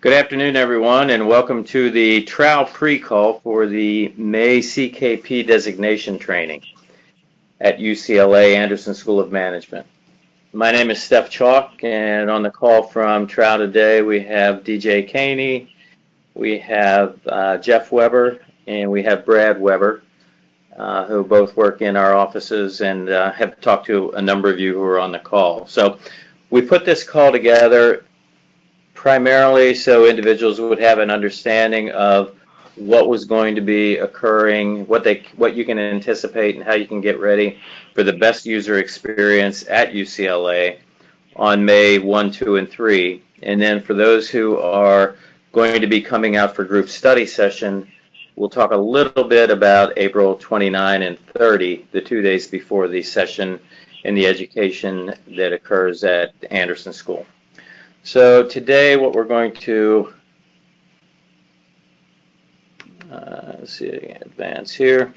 Good afternoon, everyone, and welcome to the TRAU pre-call for the May CKP designation training at UCLA Anderson School of Management. My name is Steph Chalk, and on the call from TRAU today we have DJ Caney, we have Jeff Weber, and we have Brad Weber, who both work in our offices and have talked to a number of you who are on the call. So we put this call together primarily so individuals would have an understanding of what was going to be occurring, what you can anticipate, and how you can get ready for the best user experience at UCLA on May 1, 2, and 3. And then for those who are going to be coming out for group study session, we'll talk a little bit about April 29 and 30, the 2 days before the session in the education that occurs at Anderson School. So today what we're going to, let's see, advance here.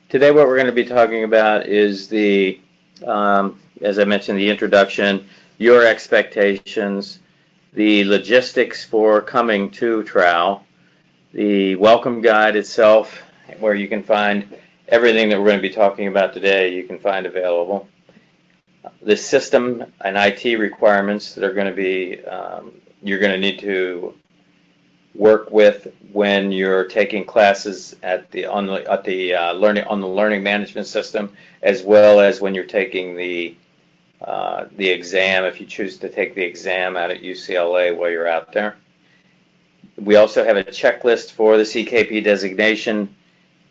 Today what we're going to be talking about is the, as I mentioned, the introduction, your expectations, the logistics for coming to TRAU, the welcome guide itself, where you can find everything that we're going to be talking about today, you can find available. The system and IT requirements that are going to be, you're going to need to work with when you're taking classes on the learning management system, as well as when you're taking the exam, if you choose to take the exam out at UCLA while you're out there. We also have a checklist for the CKP designation,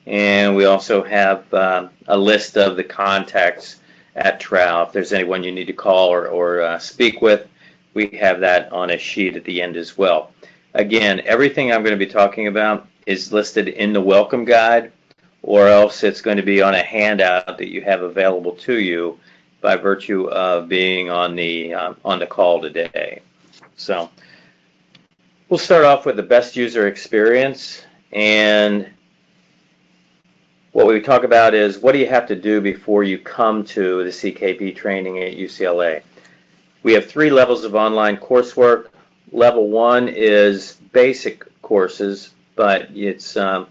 and we also have a list of the contacts at TRAU. If there's anyone you need to call or speak with, we have that on a sheet at the end as well. Again, everything I'm going to be talking about is listed in the welcome guide, or else it's going to be on a handout that you have available to you by virtue of being on the call today. So we'll start off with the best user experience, and what we talk about is what do you have to do before you come to the CKP training at UCLA. We have 3 levels of online coursework. Level 1 is basic courses, but it's a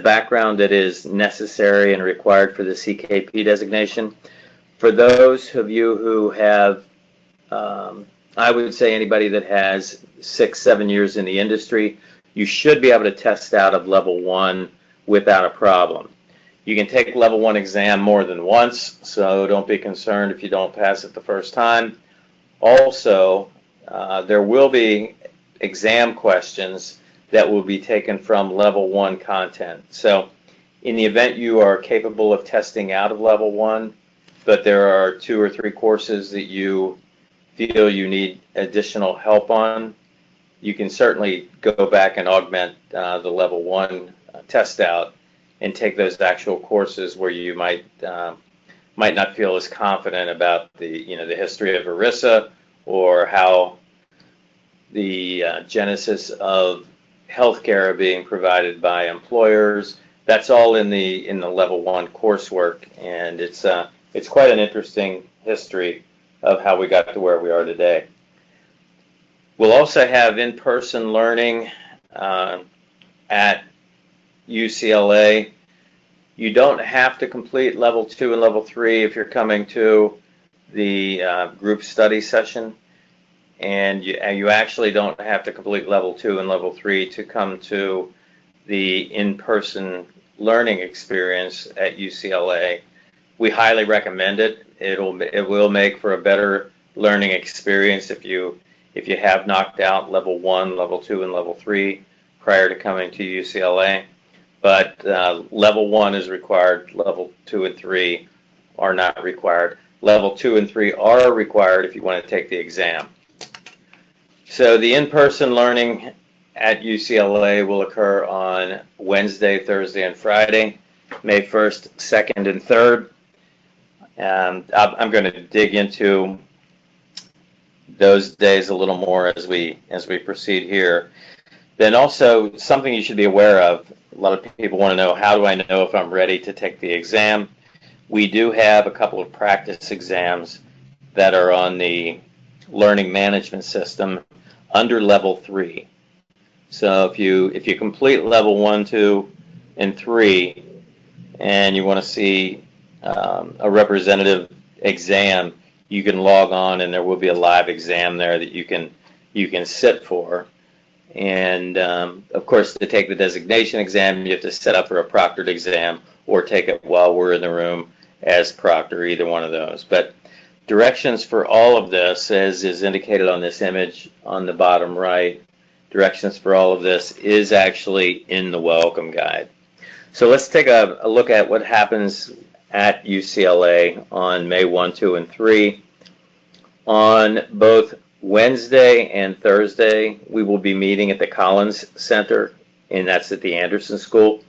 background that is necessary and required for the CKP designation. For those of you who have, I would say anybody that has 6-7 years in the industry, you should be able to test out of level 1 without a problem. You can take level 1 exam more than once, so don't be concerned if you don't pass it the first time. Also, there will be exam questions that will be taken from level 1 content. So in the event you are capable of testing out of level 1, but there are 2 or 3 courses that you feel you need additional help on, you can certainly go back and augment the level 1 test out and take those actual courses where you might not feel as confident about the history of ERISA, or how the genesis of healthcare being provided by employers. That's all in the level 1 coursework, and it's quite an interesting history of how we got to where we are today. We'll also have in-person learning at UCLA. You don't have to complete level 2 and level 3 if you're coming to the group study session, and you actually don't have to complete level 2 and level 3 to come to the in-person learning experience at UCLA. We highly recommend it. It will make for a better learning experience if you have knocked out level 1, level 2, and level 3 prior to coming to UCLA. But level 1 is required, level 2 and 3 are not required. Level 2 and 3 are required if you want to take the exam. So the in-person learning at UCLA will occur on Wednesday, Thursday, and Friday, May 1st, 2nd, and 3rd. I'm going to dig into those days a little more as we proceed here. Then also, something you should be aware of, a lot of people want to know, how do I know if I'm ready to take the exam? We do have a couple of practice exams that are on the learning management system under level 3. So if you complete level 1, 2, and 3, and you want to see a representative exam, you can log on, and there will be a live exam there that you can sit for. And of course, to take the designation exam, you have to set up for a proctored exam or take it while we're in the room as proctor, either one of those. But directions for all of this, as is indicated on this image on the bottom right, directions for all of this is actually in the welcome guide. So let's take a look at what happens at UCLA on May 1, 2, and 3. On both Wednesday and Thursday, we will be meeting at the Collins Center, and that's at the Anderson School.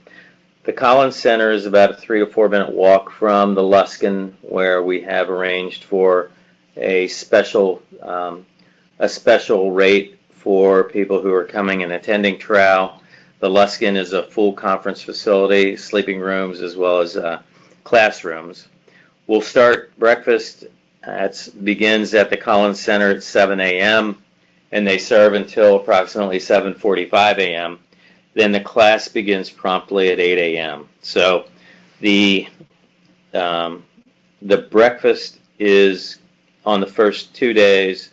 The Collins Center is about a 3 to 4 minute walk from the Luskin, where we have arranged for a special rate for people who are coming and attending TRAU. The Luskin is a full conference facility, sleeping rooms as well as classrooms. We'll start breakfast. Begins at the Collins Center at 7 a.m. and they serve until approximately 7:45 a.m. Then the class begins promptly at 8 a.m. So the breakfast is on the first 2 days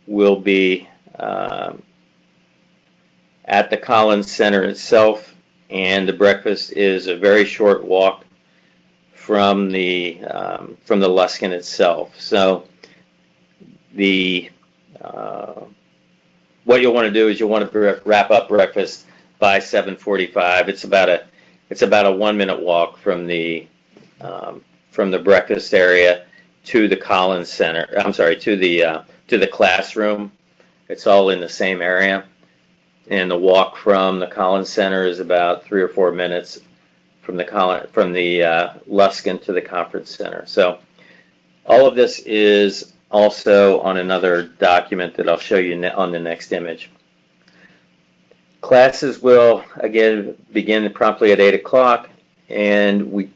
will be at the Collins Center itself, and the breakfast is a very short walk from the Luskin itself. So what you'll want to do is you'll want to wrap up breakfast by 7:45. It's about a 1 minute walk from the breakfast area to the Collins Center. I'm sorry, to the classroom. It's all in the same area, and the walk from the Collins Center is about 3 or 4 minutes from the Luskin to the conference center. So all of this is also on another document that I'll show you on the next image. Classes will again begin promptly at 8 o'clock, and we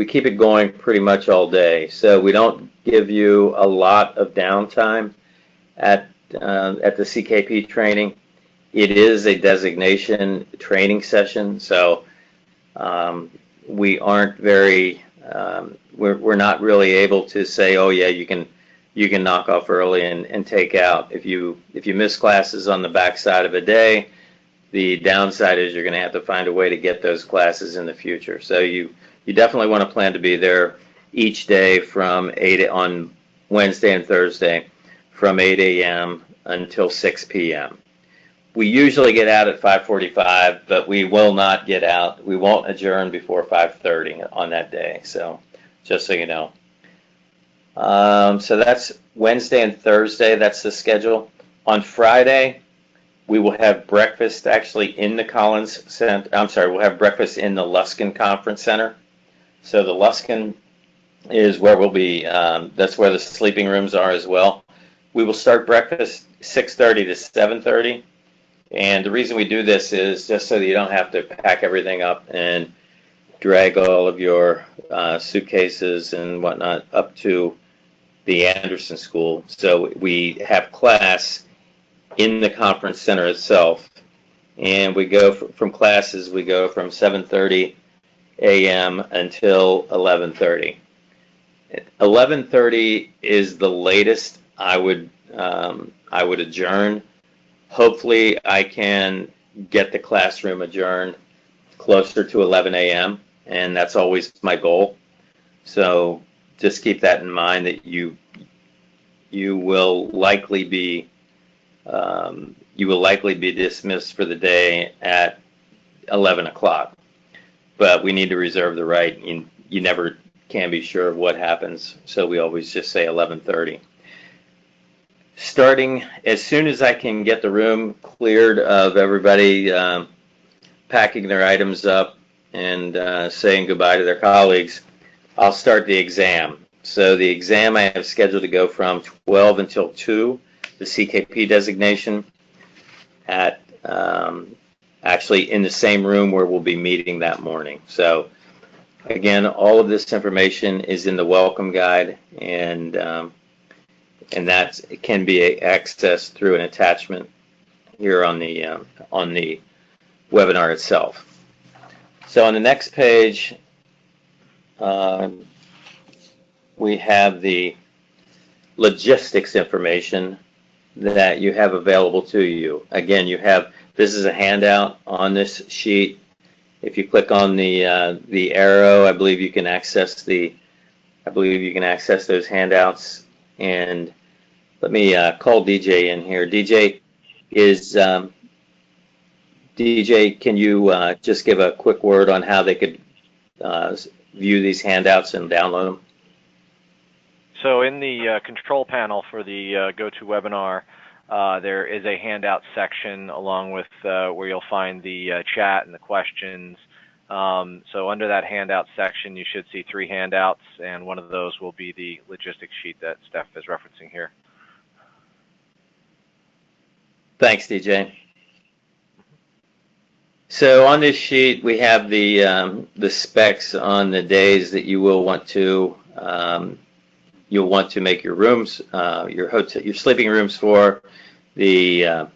keep it going pretty much all day. So we don't give you a lot of downtime at the CKP training. It is a designation training session, so we aren't very, we're not really able to say, oh yeah, you can knock off early and take out. If you miss classes on the backside of a day, the downside is you're going to have to find a way to get those classes in the future. So you definitely want to plan to be there each day from 8 on Wednesday and Thursday from 8 a.m. until 6 p.m. We usually get out at 5:45, but we will not get out. We won't adjourn before 5:30 on that day. So just so you know. So that's Wednesday and Thursday. That's the schedule. On Friday, we will have breakfast actually in the Collins Center. I'm sorry, we'll have breakfast in the Luskin Conference Center. So the Luskin is where we'll be. That's where the sleeping rooms are as well. We will start breakfast 6:30 to 7:30. And the reason we do this is just so that you don't have to pack everything up and drag all of your suitcases and whatnot up to the Anderson School. So we have class in the conference center itself, and we go from classes, we go from 7:30 a.m. until 11:30. 11:30 is the latest I would adjourn. Hopefully I can get the classroom adjourned closer to 11 a.m. and that's always my goal. So just keep that in mind, that you will likely be dismissed for the day at 11 o'clock. But we need to reserve the right. You never can be sure of what happens, so we always just say 11:30. Starting as soon as I can get the room cleared of everybody packing their items up and saying goodbye to their colleagues, I'll start the exam. So the exam I have scheduled to go from 12 until 2, the CKP designation, at actually in the same room where we'll be meeting that morning. So again, all of this information is in the welcome guide, and that can be accessed through an attachment here on the webinar itself. So on the next page, we have the logistics information that you have available to you. Again, this is a handout on this sheet. If you click on the arrow, I believe you can access those handouts. And let me call DJ in here. DJ, can you just give a quick word on how they could view these handouts and download them? So in the control panel for the GoToWebinar, there is a handout section along with where you'll find the chat and the questions. So under that handout section, you should see 3 handouts, and one of those will be the logistics sheet that Steph is referencing here. Thanks, DJ. So on this sheet, we have the specs on the days that you will want to you'll want to make your rooms, your sleeping rooms for, the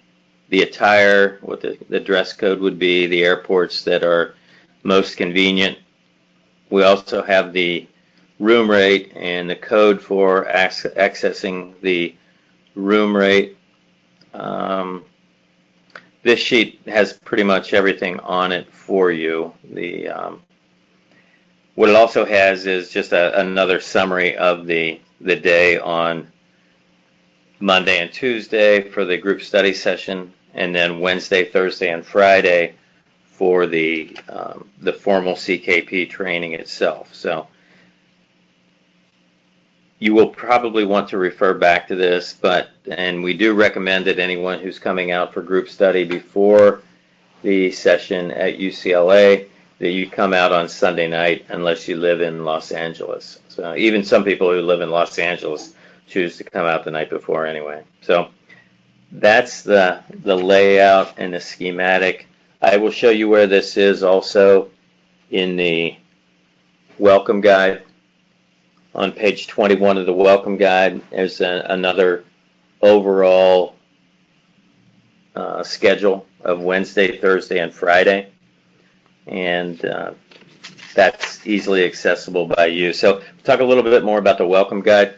attire, what the dress code would be, the airports that are most convenient. We also have the room rate and the code for accessing the room rate. This sheet has pretty much everything on it for you. What it also has is just another summary of the day on Monday and Tuesday for the group study session, and then Wednesday, Thursday, and Friday for the formal CKP training itself. So you will probably want to refer back to this, and we do recommend that anyone who's coming out for group study before the session at UCLA, that you come out on Sunday night unless you live in Los Angeles. So even some people who live in Los Angeles choose to come out the night before anyway. So that's the layout and the schematic. I will show you where this is also in the welcome guide. On page 21 of the welcome guide, there's another overall schedule of Wednesday, Thursday, and Friday, and that's easily accessible by you. So talk a little bit more about the welcome guide.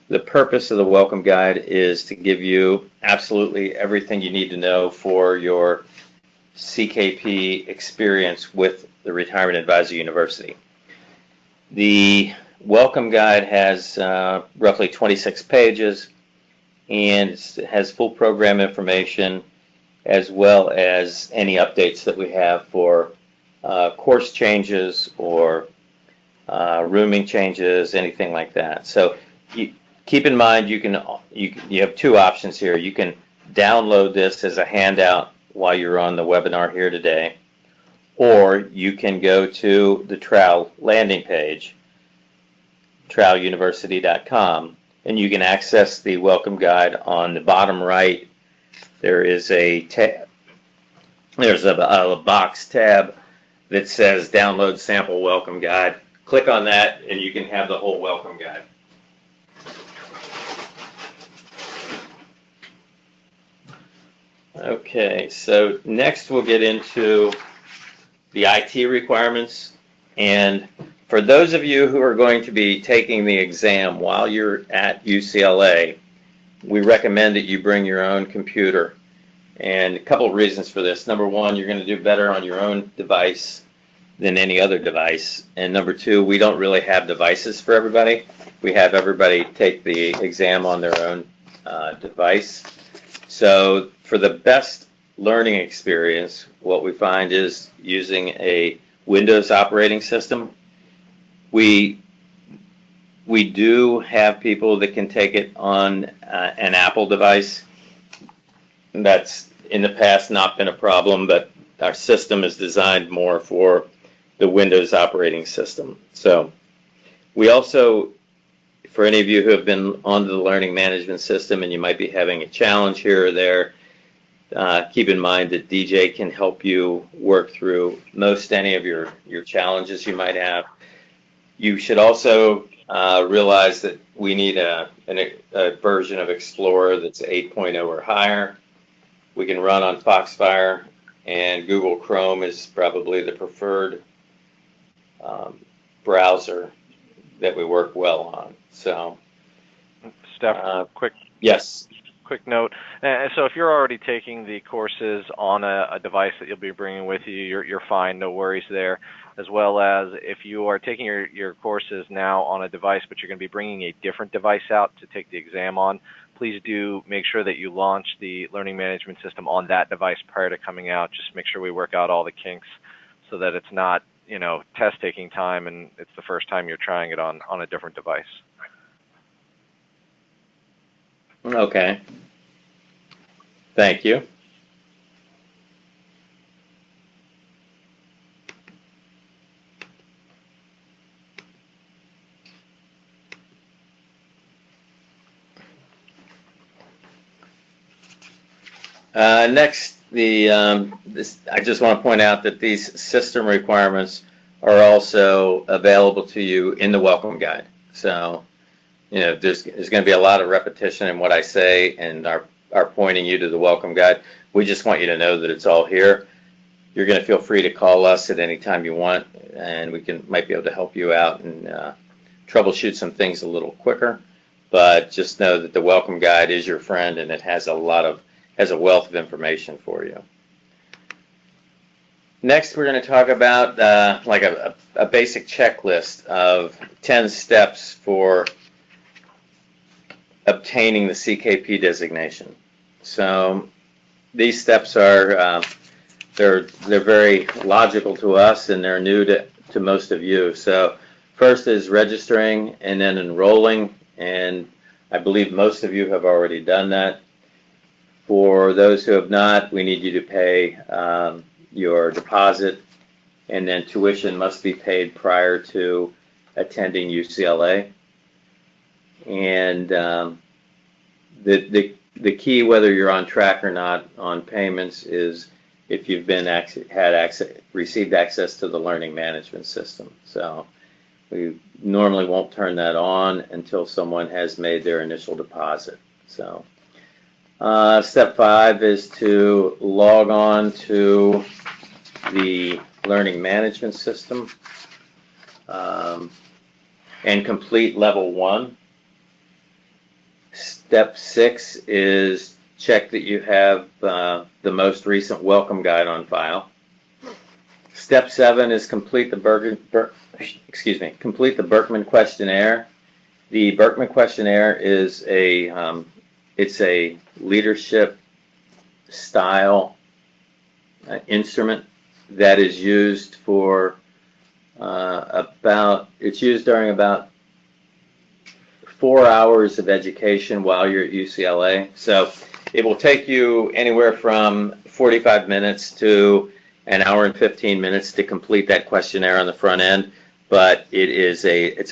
The purpose of the welcome guide is to give you absolutely everything you need to know for your CKP experience with the Retirement Advisor University. The welcome guide has roughly 26 pages, and it has full program information as well as any updates that we have for course changes or rooming changes, anything like that. So keep in mind you have 2 options here. You can download this as a handout while you're on the webinar here today, or you can go to the TRAU landing page, TRAUuniversity.com, and you can access the welcome guide. On the bottom right, there is a box tab that says download sample welcome guide. Click on that and you can have the whole welcome guide. Okay, so next we'll get into the IT requirements. And for those of you who are going to be taking the exam while you're at UCLA, we recommend that you bring your own computer. And a couple of reasons for this. Number one, you're going to do better on your own device than any other device. And number 2, we don't really have devices for everybody. We have everybody take the exam on their own device. So for the best learning experience, what we find is using a Windows operating system. We do have people that can take it on an Apple device. That's in the past not been a problem, but our system is designed more for the Windows operating system. So we also, for any of you who have been on the learning management system and you might be having a challenge here or there, keep in mind that DJ can help you work through most any of your challenges you might have. You should also realize that we need a version of Explorer that's 8.0 or higher. We can run on Foxfire, and Google Chrome is probably the preferred browser that we work well on. So, Steph, yes. Quick note. So if you're already taking the courses on a device that you'll be bringing with you, you're fine, no worries there. As well as if you are taking your courses now on a device, but you're going to be bringing a different device out to take the exam on, please do make sure that you launch the learning management system on that device prior to coming out. Just make sure we work out all the kinks so that it's not, test taking time and it's the first time you're trying it on a different device. Okay. Thank you. Next, I just want to point out that these system requirements are also available to you in the welcome guide. So, there's going to be a lot of repetition in what I say and our pointing you to the welcome guide. We just want you to know that it's all here. You're going to feel free to call us at any time you want, and we might be able to help you out and troubleshoot some things a little quicker. But just know that the welcome guide is your friend, and it has a wealth of information for you. Next, we're going to talk about like a basic checklist of 10 steps for obtaining the CKP designation. So these steps are they're very logical to us, and they're new to most of you. So first is registering and then enrolling, and I believe most of you have already done that. For those who have not, we need you to pay your deposit, and then tuition must be paid prior to attending UCLA. And the key, whether you're on track or not on payments, is if you've received access to the learning management system. So we normally won't turn that on until someone has made their initial deposit. So step 5 is to log on to the learning management system and complete level 1. Step 6 is check that you have the most recent welcome guide on file. Step 7 is complete the Berkman questionnaire. The Berkman questionnaire is it's a leadership style instrument that is used for it's used during about 4 hours of education while you're at UCLA. So it will take you anywhere from 45 minutes to an hour and 15 minutes to complete that questionnaire on the front end. But it's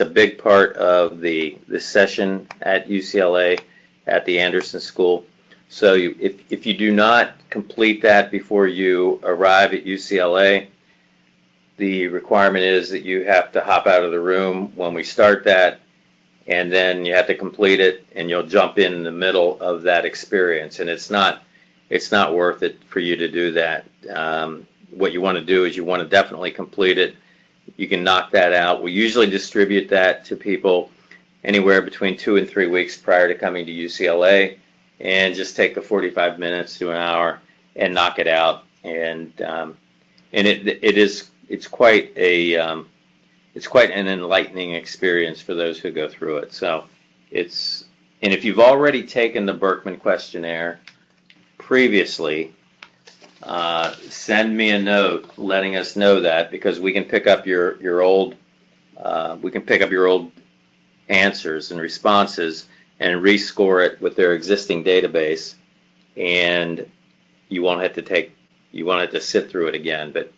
a big part of the session at UCLA at the Anderson School. So if you do not complete that before you arrive at UCLA, the requirement is that you have to hop out of the room when we start that, and then you have to complete it, and you'll jump in the middle of that experience. And it's not worth it for you to do that. What you want to do is you want to definitely complete it. You can knock that out. We usually distribute that to people anywhere between 2 and 3 weeks prior to coming to UCLA, and just take the 45 minutes to an hour and knock it out. And it's quite an enlightening experience for those who go through it. So and if you've already taken the Berkman questionnaire previously, send me a note letting us know that, because we can pick up your old answers and responses and rescore it with their existing database, and you won't have to sit through it again. But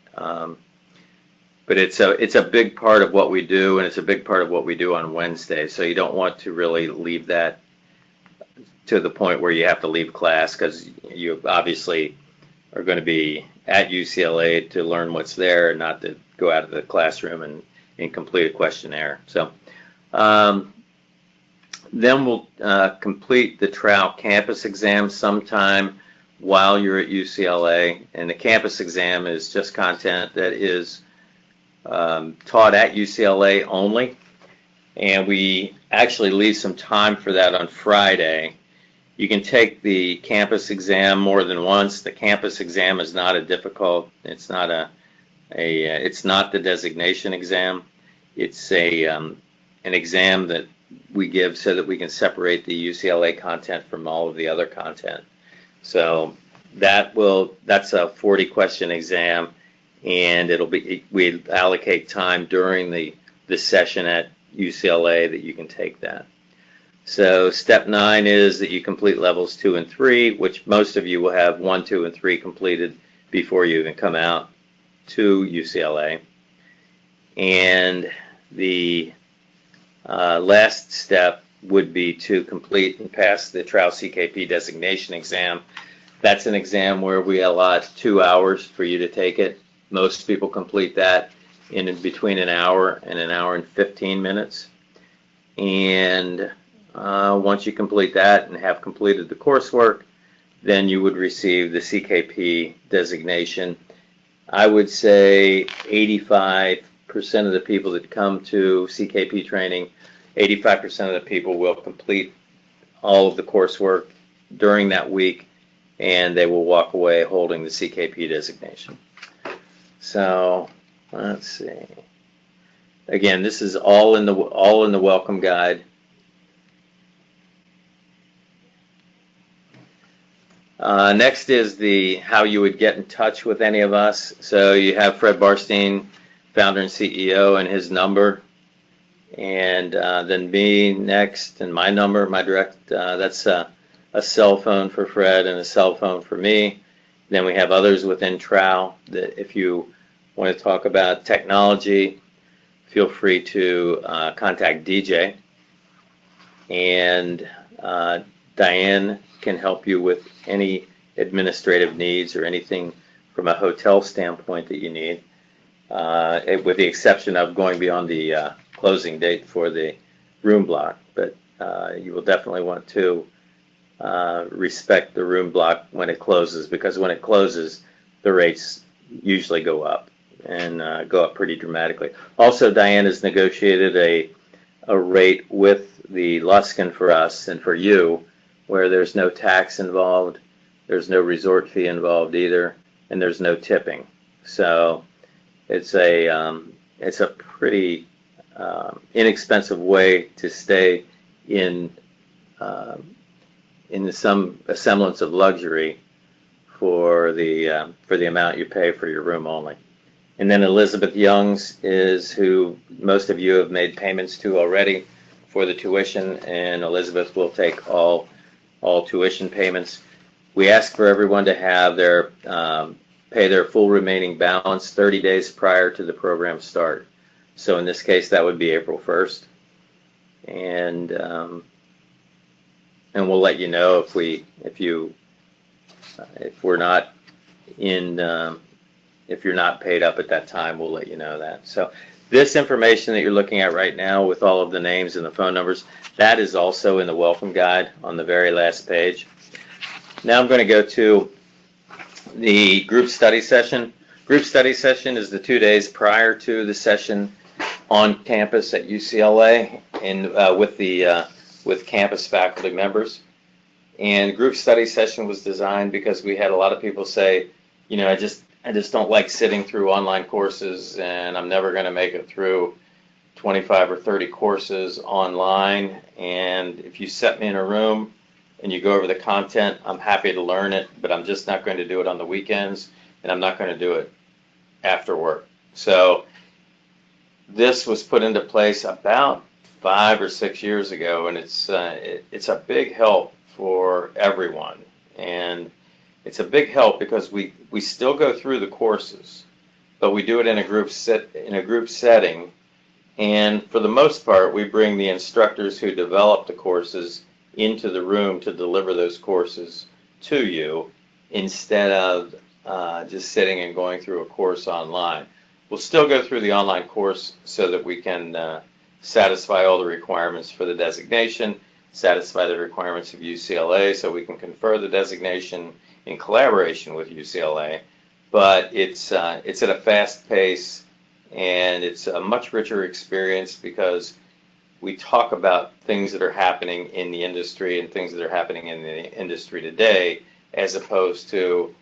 it's a big part of what we do, and it's a big part of what we do on Wednesday. So you don't want to really leave that to the point where you have to leave class, because you obviously are going to be at UCLA to learn what's there and not to go out of the classroom and complete a questionnaire. So then we'll complete the TRAU campus exam sometime while you're at UCLA, and the campus exam is just content that is taught at UCLA only, and we actually leave some time for that on Friday. You can take the campus exam more than once. The campus exam is not a difficult, it's not it's not the designation exam. It's an exam that we give so that we can separate the UCLA content from all of the other content. So that's a 40 question exam, and we allocate time during the session at UCLA that you can take that. So step 9 is that you complete levels 2 and 3, which most of you will have 1, 2, and 3 completed before you even come out to UCLA. And the last step would be to complete and pass the TRAU CKP designation exam. That's an exam where we allot 2 hours for you to take it. Most people complete that in between an hour and 15 minutes. And once you complete that and have completed the coursework, then you would receive the CKP designation. I would say 85% of the people that come to CKP training, 85% of the people will complete all of the coursework during that week, and they will walk away holding the CKP designation. So let's see. Again, this is all in the welcome guide. Next is how you would get in touch with any of us. So you have Fred Barstein, founder and CEO, and his number, and then me next, and my number, my direct. That's a cell phone for Fred and a cell phone for me. Then we have others within TRAU that if you want to talk about technology, feel free to contact DJ, and Diane can help you with any administrative needs or anything from a hotel standpoint that you need, with the exception of going beyond the closing date for the room block. But you will definitely want to respect the room block when it closes, because when it closes, the rates usually go up, and go up pretty dramatically. Also, Diane has negotiated a rate with the Luskin for us and for you, where there's no tax involved, there's no resort fee involved either, and there's no tipping. So it's a pretty inexpensive way to stay in some semblance of luxury for the amount you pay for your room only. And then Elizabeth Youngs is who most of you have made payments to already for the tuition, and Elizabeth will take all tuition payments. We ask for everyone to have pay their full remaining balance 30 days prior to the program start. So in this case, that would be April 1st, and we'll let you know if you're not paid up at that time. We'll let you know that. So this information that you're looking at right now with all of the names and the phone numbers, that is also in the welcome guide on the very last page. Now I'm going to go to the group study session. Group study session is the 2 days prior to the session on campus at UCLA, and with campus faculty members. And group study session was designed because we had a lot of people say, I just don't like sitting through online courses, and I'm never going to make it through 25 or 30 courses online. And if you set me in a room and you go over the content, I'm happy to learn it, but I'm just not going to do it on the weekends, and I'm not going to do it after work. So this was put into place about 5 or 6 years ago, and it's a big help for everyone. And it's a big help because we still go through the courses, but we do it in a group setting, and for the most part, we bring the instructors who develop the courses into the room to deliver those courses to you, instead of just sitting and going through a course online. We'll still go through the online course so that we can satisfy all the requirements for the designation, satisfy the requirements of UCLA so we can confer the designation, in collaboration with UCLA, but it's at a fast pace, and it's a much richer experience because we talk about things that are happening in the industry and things that are happening in the industry today, as opposed to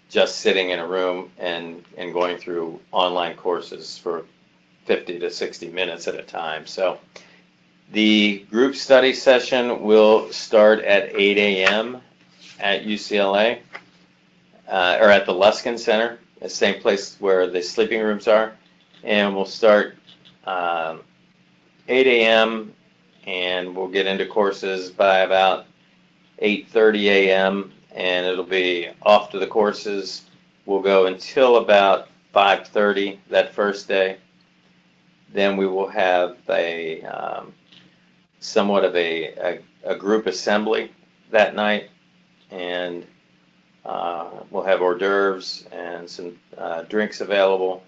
just sitting in a room and going through online courses for 50 to 60 minutes at a time. So the group study session will start at 8 a.m. at UCLA, or at the Luskin Center, the same place where the sleeping rooms are, and we'll start 8 a.m. and we'll get into courses by about 8:30 a.m. and it'll be off to the courses. We'll go until about 5:30 that first day. Then we will have a somewhat of a group assembly that night, and we'll have hors d'oeuvres and some drinks available.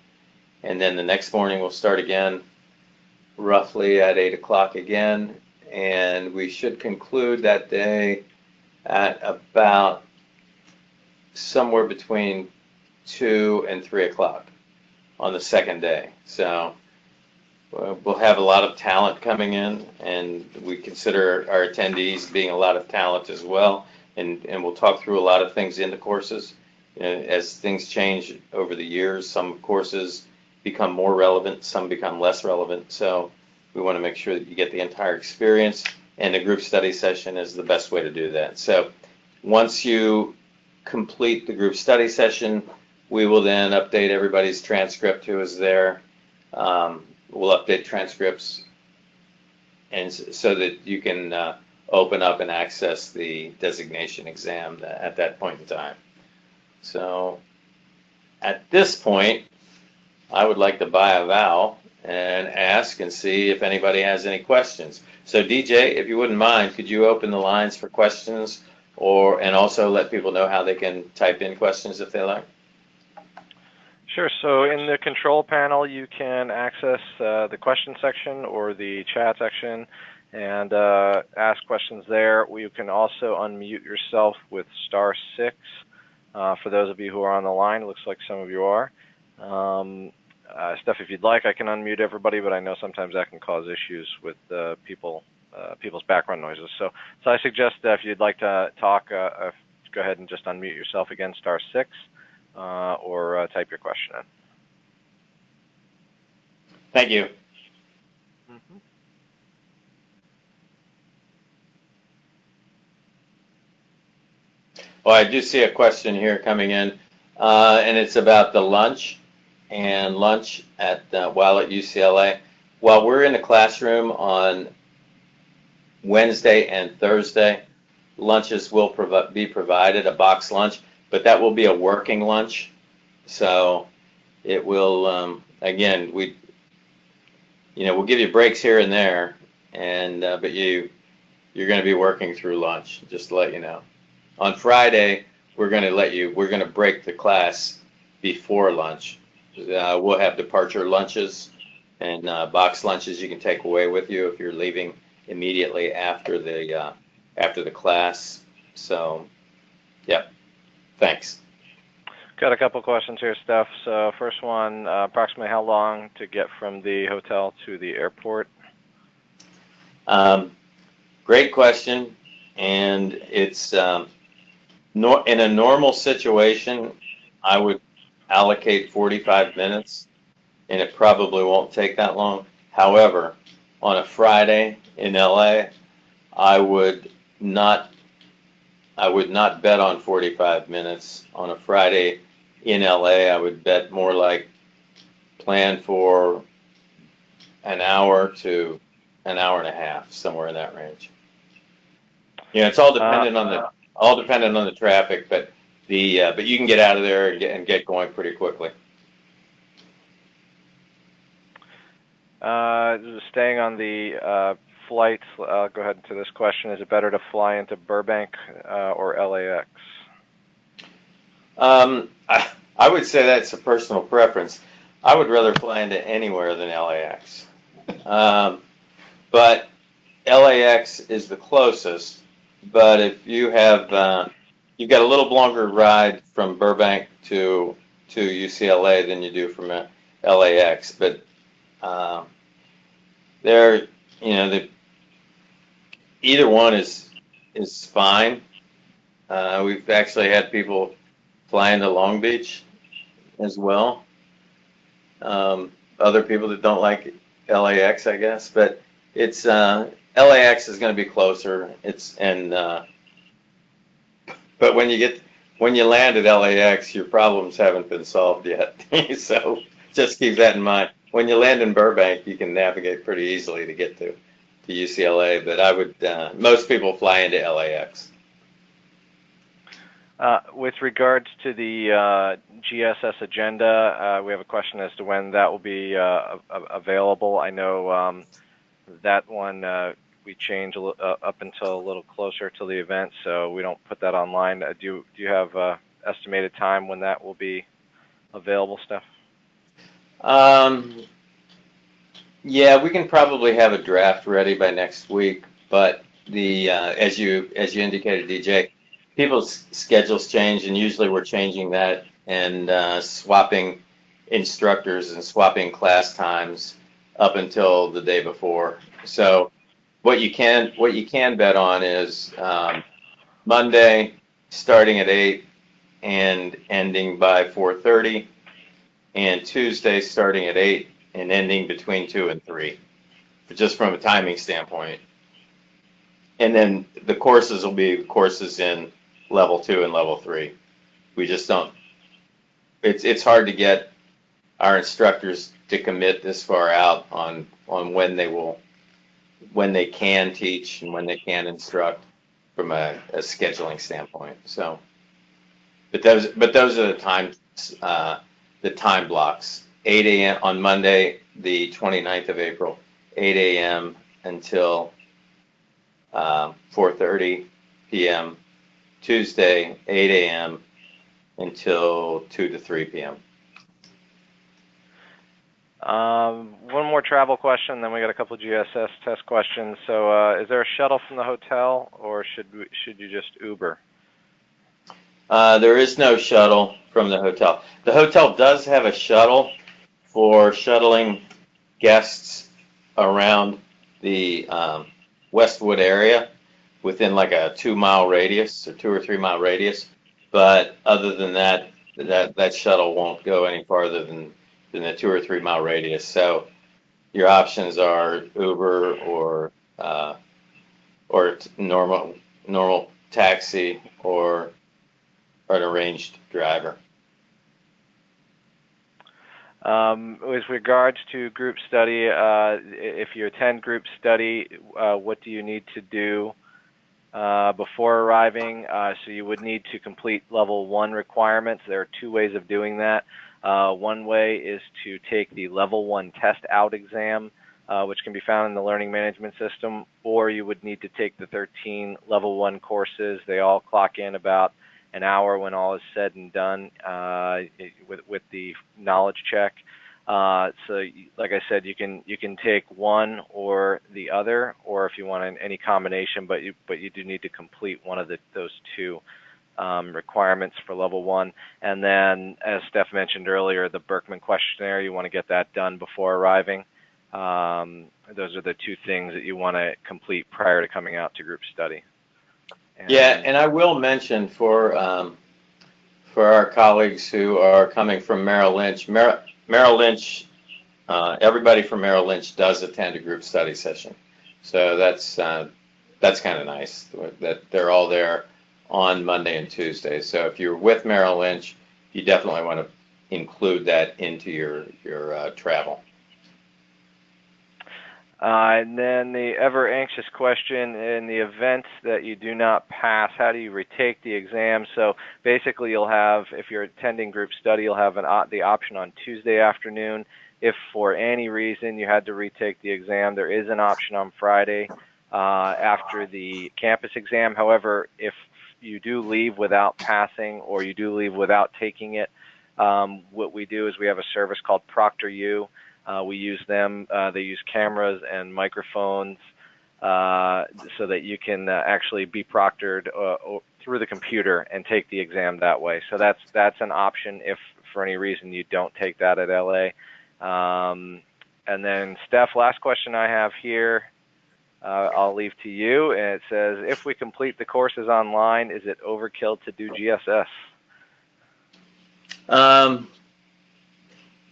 And then the next morning we'll start again, roughly at 8 o'clock again, and we should conclude that day at about somewhere between 2 and 3 o'clock on the second day. So we'll have a lot of talent coming in, and we consider our attendees being a lot of talent as well, and we'll talk through a lot of things in the courses. You know, as things change over the years, some courses become more relevant, some become less relevant. So we want to make sure that you get the entire experience, and the group study session is the best way to do that. So once you complete the group study session, we will then update everybody's transcript who is there. We'll update transcripts, and so that you can open up and access the designation exam at that point in time. So at this point, I would like to buy a vowel and ask and see if anybody has any questions. So DJ, if you wouldn't mind, could you open the lines for questions, and also let people know how they can type in questions if they like? Sure. So in the control panel, you can access the question section or the chat section and ask questions there. You can also unmute yourself with *6. For those of you who are on the line, it looks like some of you are. Steph, if you'd like, I can unmute everybody, but I know sometimes that can cause issues with people's background noises. So I suggest that if you'd like to talk, go ahead and just unmute yourself again, *6, or type your question in. Thank you. Mm-hmm. Well, I do see a question here coming in, and it's about the lunch while at UCLA. While we're in the classroom on Wednesday and Thursday, lunches will be provided, a box lunch, but that will be a working lunch. So it will, again, we'll give you breaks here and there, but you're going to be working through lunch, just to let you know. On Friday, we're going to break the class before lunch. We'll have departure lunches and box lunches you can take away with you if you're leaving immediately after the class. So, yeah, thanks. Got a couple questions here, Steph. So first one, approximately how long to get from the hotel to the airport? Great question, and it's in a normal situation, I would allocate 45 minutes, and it probably won't take that long. However, on a Friday in LA, I would not bet on 45 minutes. On a Friday in LA, I would bet more like plan for an hour to an hour and a half, somewhere in that range. It's all dependent on the traffic, but you can get out of there and get going pretty quickly. Staying on the flights, I'll go ahead to this question. Is it better to fly into Burbank or LAX? I would say that's a personal preference. I would rather fly into anywhere than LAX. But LAX is the closest. But if you have, you've got a little longer ride from Burbank to UCLA than you do from LAX, but they're either one is fine. We've actually had people fly into Long Beach as well. Other people that don't like LAX, I guess, but it's LAX is going to be closer. But when you land at LAX, your problems haven't been solved yet. So just keep that in mind. When you land in Burbank, you can navigate pretty easily to get to UCLA. But I would most people fly into LAX. With regards to the GSS agenda, we have a question as to when that will be available. I know that one we change up until a little closer to the event, so we don't put that online. Do you have estimated time when that will be available, Steph? Yeah, we can probably have a draft ready by next week, but as you indicated, DJ, people's schedules change, and usually we're changing that and swapping instructors and swapping class times up until the day before. So what you can bet on is Monday starting at 8 and ending by 4:30, and Tuesday starting at 8 and ending between 2 and 3, just from a timing standpoint. And then the courses will be courses in level 2 and level 3. We just don't. It's hard to get our instructors to commit this far out on when they can teach and when they can instruct from a scheduling standpoint. So, but those are the time blocks. 8 a.m. on Monday, the 29th of April, 8 a.m. until 4:30 p.m. Tuesday, 8 a.m. until 2 to 3 p.m. One more travel question, then we got a couple of GSS test questions. So, is there a shuttle from the hotel, or should you just Uber? There is no shuttle from the hotel. The hotel does have a shuttle for shuttling guests around the Westwood area within like a 2-mile radius or 2 or 3 mile radius. But other than that, that shuttle won't go any farther than a 2 or 3 mile radius. So your options are Uber or normal taxi or an arranged driver. With regards to group study, if you attend group study, what do you need to do before arriving? So you would need to complete level 1 requirements. There are 2 ways of doing that. One way is to take the level 1 test out exam, which can be found in the learning management system, or you would need to take the 13 level 1 courses. They all clock in about an hour when all is said and done with the knowledge check. So, like I said, you can take one or the other, or if you want any combination, but you do need to complete one of those 2 requirements for level 1. And then, as Steph mentioned earlier, the Berkman questionnaire, you want to get that done before arriving. Those are the 2 things that you want to complete prior to coming out to group study. And I will mention for our colleagues who are coming from Merrill Lynch, everybody from Merrill Lynch does attend a group study session. So that's kind of nice that they're all there on Monday and Tuesday. So if you're with Merrill Lynch, you definitely want to include that into your travel. And then the ever anxious question, in the event that you do not pass, how do you retake the exam? So basically you'll have, if you're attending group study, you'll have the option on Tuesday afternoon. If for any reason you had to retake the exam, there is an option on Friday after the campus exam. However, if you do leave without passing or you do leave without taking it, what we do is we have a service called ProctorU. We use them. They use cameras and microphones so that you can actually be proctored through the computer and take the exam that way. So that's an option if for any reason you don't take that at LA. And then Steph, last question I have here, I'll leave to you. And it says, if we complete the courses online, is it overkill to do GSS?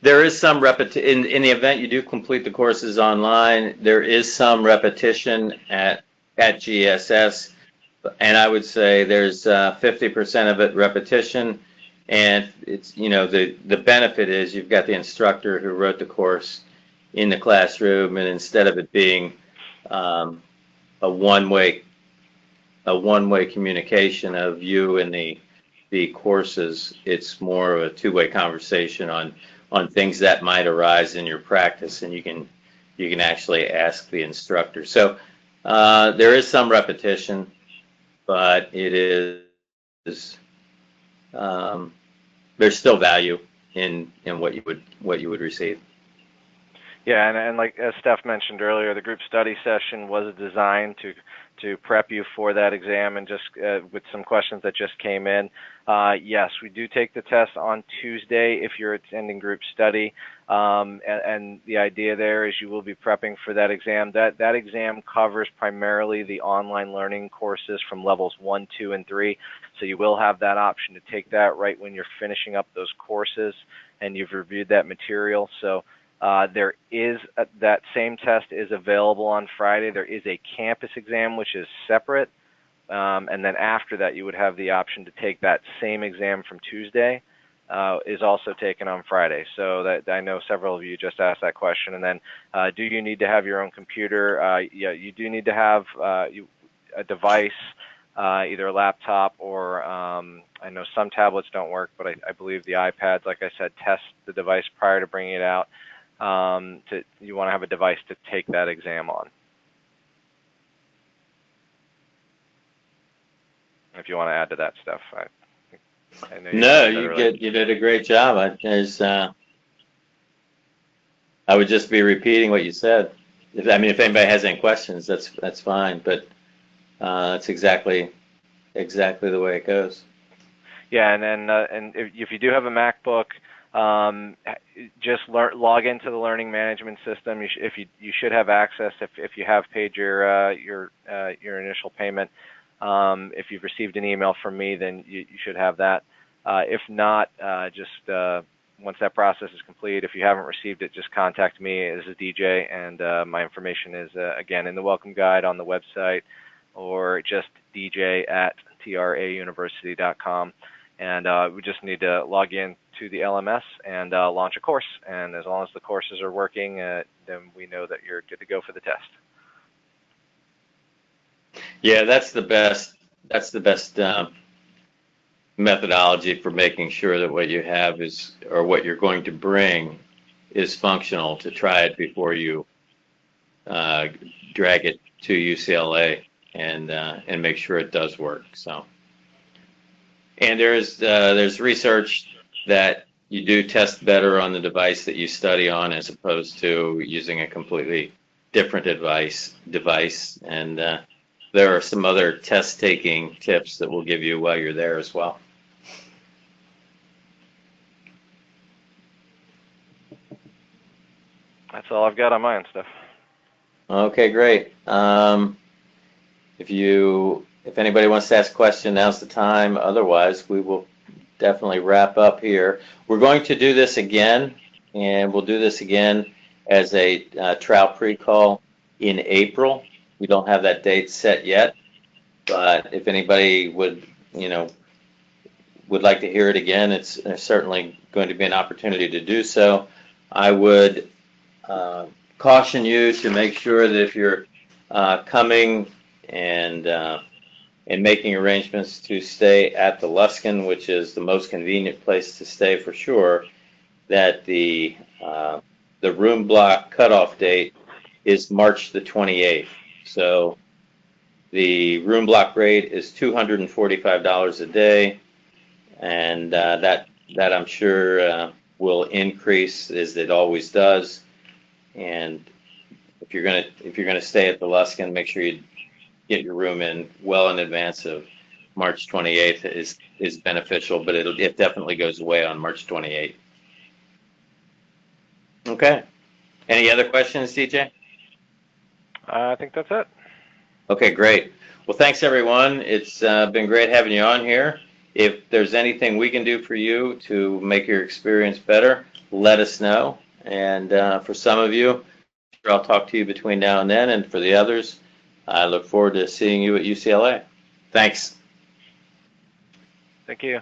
There is some repetition in the event you do complete the courses online. There is some repetition at GSS, and I would say there's 50% of it repetition, and it's the benefit is you've got the instructor who wrote the course in the classroom, and instead of it being a one-way communication of you and the courses, it's more of a two-way conversation on things that might arise in your practice, and you can actually ask the instructor. So there is some repetition, but it is there's still value in what you would receive. Yeah, and like as Steph mentioned earlier, the group study session was designed to prep you for that exam, and just with some questions that just came in. Yes, we do take the test on Tuesday if you're attending group study, and the idea there is you will be prepping for that exam. That exam covers primarily the online learning courses from levels 1, 2, and 3, so you will have that option to take that right when you're finishing up those courses and you've reviewed that material. So there is that same test is available on Friday. There is a campus exam which is separate, and then after that you would have the option to take that same exam from Tuesday, is also taken on Friday. So that I know several of you just asked that question. And then do you need to have your own computer? Yeah, you do need to have a device, either a laptop or I know some tablets don't work, but I believe the iPads, like I said, test the device prior to bringing it out. You want to have a device to take that exam on. If you want to add to that stuff, I know you did a great job. I would just be repeating what you said. If anybody has any questions, that's fine. But that's exactly the way it goes. Yeah, and then and if you do have a MacBook, just log into the learning management system. You should have access if you have paid your initial payment. If you've received an email from me, then you should have that. If not, just once that process is complete, if you haven't received it, just contact me. This is DJ, and my information is again in the welcome guide on the website, or just dj@trauniversity.com. And we just need to log in to the LMS and launch a course. And as long as the courses are working, then we know that you're good to go for the test. Yeah, that's the best methodology for making sure that what you have is, or what you're going to bring, is functional, to try it before you drag it to UCLA and make sure it does work. So, and there's research that you do test better on the device that you study on as opposed to using a completely different device. And there are some other test-taking tips that we'll give you while you're there as well. That's all I've got on my own stuff. Okay, great. If anybody wants to ask a question, now's the time. Otherwise, we will definitely wrap up here. We're going to do this again, and we'll do this again as a TRAU pre-call in April. We don't have that date set yet, but if anybody would like to hear it again, it's certainly going to be an opportunity to do so. I would caution you to make sure that if you're coming and making arrangements to stay at the Luskin, which is the most convenient place to stay for sure, that the room block cutoff date is March the 28th. So the room block rate is $245 a day, and that I'm sure will increase, as it always does. And if you're gonna stay at the Luskin, make sure you get your room in well in advance of March 28th is beneficial, but it definitely goes away on March 28th. Okay. Any other questions, DJ? I think that's it. Okay, great. Well, thanks everyone. It's been great having you on here. If there's anything we can do for you to make your experience better, let us know. And for some of you, I'll talk to you between now and then. And for the others, I look forward to seeing you at UCLA. Thanks. Thank you.